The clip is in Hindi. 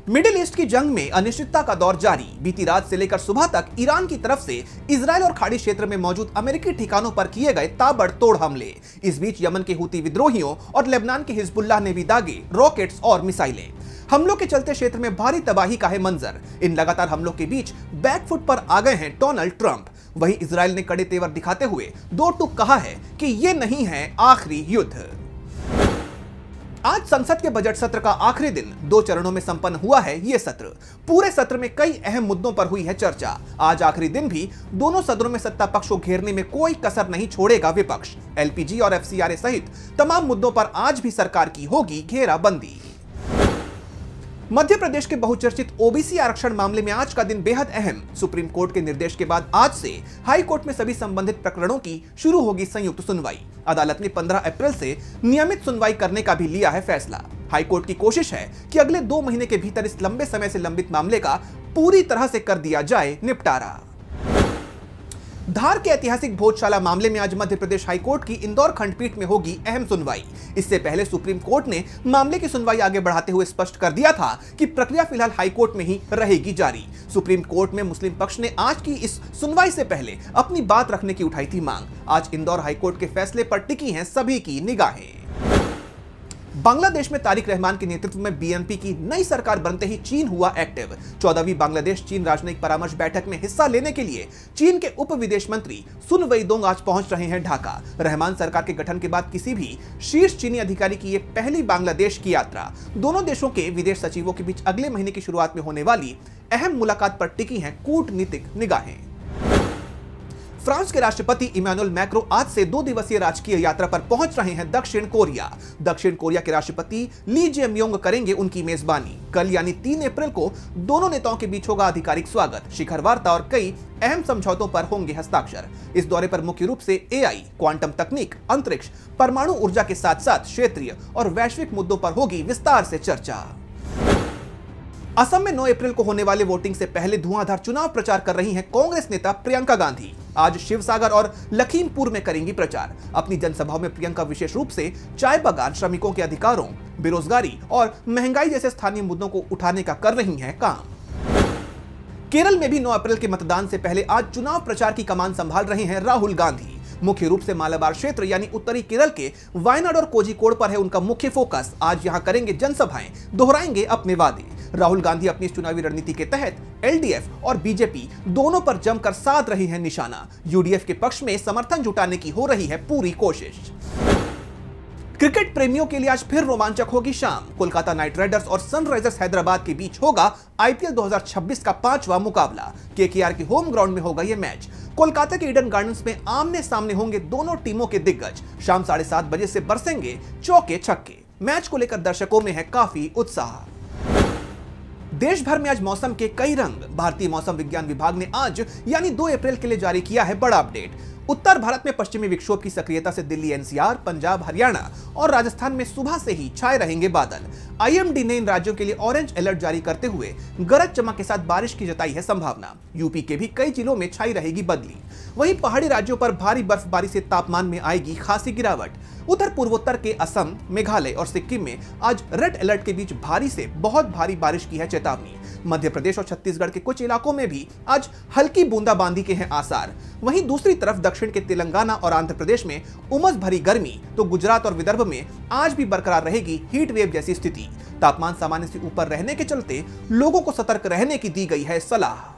मिडिल ईस्ट की जंग में अनिश्चितता का दौर जारी। बीती रात से लेकर सुबह तक ईरान की तरफ से इजरायल और खाड़ी क्षेत्र में मौजूद अमेरिकी ठिकानों पर किए गए ताबड़तोड़ हमले। इस बीच यमन के हूती विद्रोहियों और लेबनान के हिजबुल्लाह ने भी दागे रॉकेट्स और मिसाइलें। हमलों के चलते क्षेत्र में भारी तबाही का है मंजर। इन लगातार हमलों के बीच बैकफुट पर आ गए हैं डोनाल्ड ट्रंप। वहीं इजरायल ने कड़े तेवर दिखाते हुए दो टूक कहा है कि ये नहीं है आखिरी युद्ध। आज संसद के बजट सत्र का आखिरी दिन 2 चरणों में संपन्न हुआ है ये सत्र। पूरे सत्र में कई अहम मुद्दों पर हुई है चर्चा। आज आखिरी दिन भी दोनों सदनों में सत्ता पक्ष को घेरने में कोई कसर नहीं छोड़ेगा विपक्ष। एलपीजी और एफसीआरए सहित तमाम मुद्दों पर आज भी सरकार की होगी घेराबंदी। मध्य प्रदेश के बहुचर्चित ओबीसी आरक्षण मामले में आज का दिन बेहद अहम। सुप्रीम कोर्ट के निर्देश के बाद आज से हाई कोर्ट में सभी संबंधित प्रकरणों की शुरू होगी संयुक्त सुनवाई। अदालत ने 15 अप्रैल से नियमित सुनवाई करने का भी लिया है फैसला। हाई कोर्ट की कोशिश है कि अगले 2 महीने के भीतर इस लंबे समय से लंबित मामले का पूरी तरह से कर दिया जाए निपटारा। धार के ऐतिहासिक भोजशाला मामले में आज मध्य प्रदेश हाईकोर्ट की इंदौर खंडपीठ में होगी अहम सुनवाई। इससे पहले सुप्रीम कोर्ट ने मामले की सुनवाई आगे बढ़ाते हुए स्पष्ट कर दिया था कि प्रक्रिया फिलहाल हाईकोर्ट में ही रहेगी जारी। सुप्रीम कोर्ट में मुस्लिम पक्ष ने आज की इस सुनवाई से पहले अपनी बात रखने की उठाई थी मांग। आज इंदौर हाईकोर्ट के फैसले पर टिकी हैं सभी की निगाहें। बांग्लादेश में तारिक रहमान के नेतृत्व में बीएनपी की नई सरकार बनते ही चीन हुआ एक्टिव। 14वीं बांग्लादेश चीन राजनयिक परामर्श बैठक में हिस्सा लेने के लिए चीन के उप विदेश मंत्री सुन वेइदोंग आज पहुंच रहे हैं ढाका। रहमान सरकार के गठन के बाद किसी भी शीर्ष चीनी अधिकारी की यह पहली बांग्लादेश की यात्रा। दोनों देशों के विदेश सचिवों के बीच अगले महीने की शुरुआत में होने वाली अहम मुलाकात पर टिकी हैं कूटनीतिक निगाहें। फ्रांस के राष्ट्रपति इमैनुअल मैक्रों आज से 2 दिवसीय राजकीय यात्रा पर पहुंच रहे हैं दक्षिण कोरिया। दक्षिण कोरिया के राष्ट्रपति ली जे-म्योंग करेंगे उनकी मेजबानी। कल यानी 3 अप्रैल को दोनों नेताओं के बीच होगा आधिकारिक स्वागत, शिखर वार्ता और कई अहम समझौतों पर होंगे हस्ताक्षर। इस दौरे पर मुख्य रूप से एआई, क्वांटम तकनीक, अंतरिक्ष, परमाणु ऊर्जा के साथ साथ क्षेत्रीय और वैश्विक मुद्दों पर होगी विस्तार से चर्चा। असम में 9 अप्रैल को होने वाले वोटिंग से पहले धुआंधार चुनाव प्रचार कर रही हैं कांग्रेस नेता प्रियंका गांधी। आज शिवसागर और लखीमपुर में करेंगी प्रचार। अपनी जनसभाओं में प्रियंका विशेष रूप से चाय बागान, श्रमिकों के अधिकारों, बेरोजगारी और महंगाई जैसे स्थानीय मुद्दों को उठाने का कर रही हैं काम। केरल में भी 9 अप्रैल के मतदान से पहले आज चुनाव प्रचार की कमान संभाल रहे हैं राहुल गांधी। मुख्य रूप से मालाबार क्षेत्र यानी उत्तरी केरल के वायनाड और कोझिकोड पर है उनका मुख्य फोकस। आज यहां करेंगे जनसभाएं, दोहराएंगे अपने वादे। राहुल गांधी अपनी इस चुनावी रणनीति के तहत एलडीएफ और बीजेपी दोनों पर जमकर साध रही है निशाना। यूडीएफ के पक्ष में समर्थन जुटाने की हो रही है पूरी कोशिश। क्रिकेट प्रेमियों के लिए आज फिर रोमांचक होगी शाम। कोलकाता नाइट राइडर्स और सनराइजर्स हैदराबाद के बीच होगा आईपीएल 2026 का 5वां मुकाबला। केकेआर के होम ग्राउंड में होगा यह मैच। कोलकाता के ईडन गार्डन्स में आमने सामने होंगे दोनों टीमों के दिग्गज। शाम 7:30 बजे से बरसेंगे चौके छक्के। मैच को लेकर दर्शकों में है काफी उत्साह। देश भर में आज मौसम के कई रंग। भारतीय मौसम विज्ञान विभाग ने आज यानी 2 अप्रैल के लिए जारी किया है बड़ा अपडेट। उत्तर भारत में पश्चिमी विक्षोभ की सक्रियता से दिल्ली, एनसीआर, पंजाब, हरियाणा और राजस्थान में सुबह से ही छाए रहेंगे बादल। आईएमडी ने इन राज्यों के लिए ऑरेंज अलर्ट जारी करते हुए गरज चमक के साथ बारिश की जताई है संभावना। यूपी के भी कई जिलों में छाई रहेगी बदली। वहीं पहाड़ी राज्यों पर भारी बर्फबारी से तापमान में आएगी खासी गिरावट। उधर पूर्वोत्तर के असम, मेघालय और सिक्किम में आज रेड अलर्ट के बीच भारी से बहुत भारी बारिश की है चेतावनी। मध्य प्रदेश और छत्तीसगढ़ के कुछ इलाकों में भी आज हल्की बूंदाबांदी के हैं आसार। वहीं दूसरी तरफ दक्षिण के तेलंगाना और आंध्र प्रदेश में उमस भरी गर्मी, तो गुजरात और विदर्भ में आज भी बरकरार रहेगी हीट वेव जैसी स्थिति। तापमान सामान्य से ऊपर रहने के चलते लोगों को सतर्क रहने की दी गई है सलाह।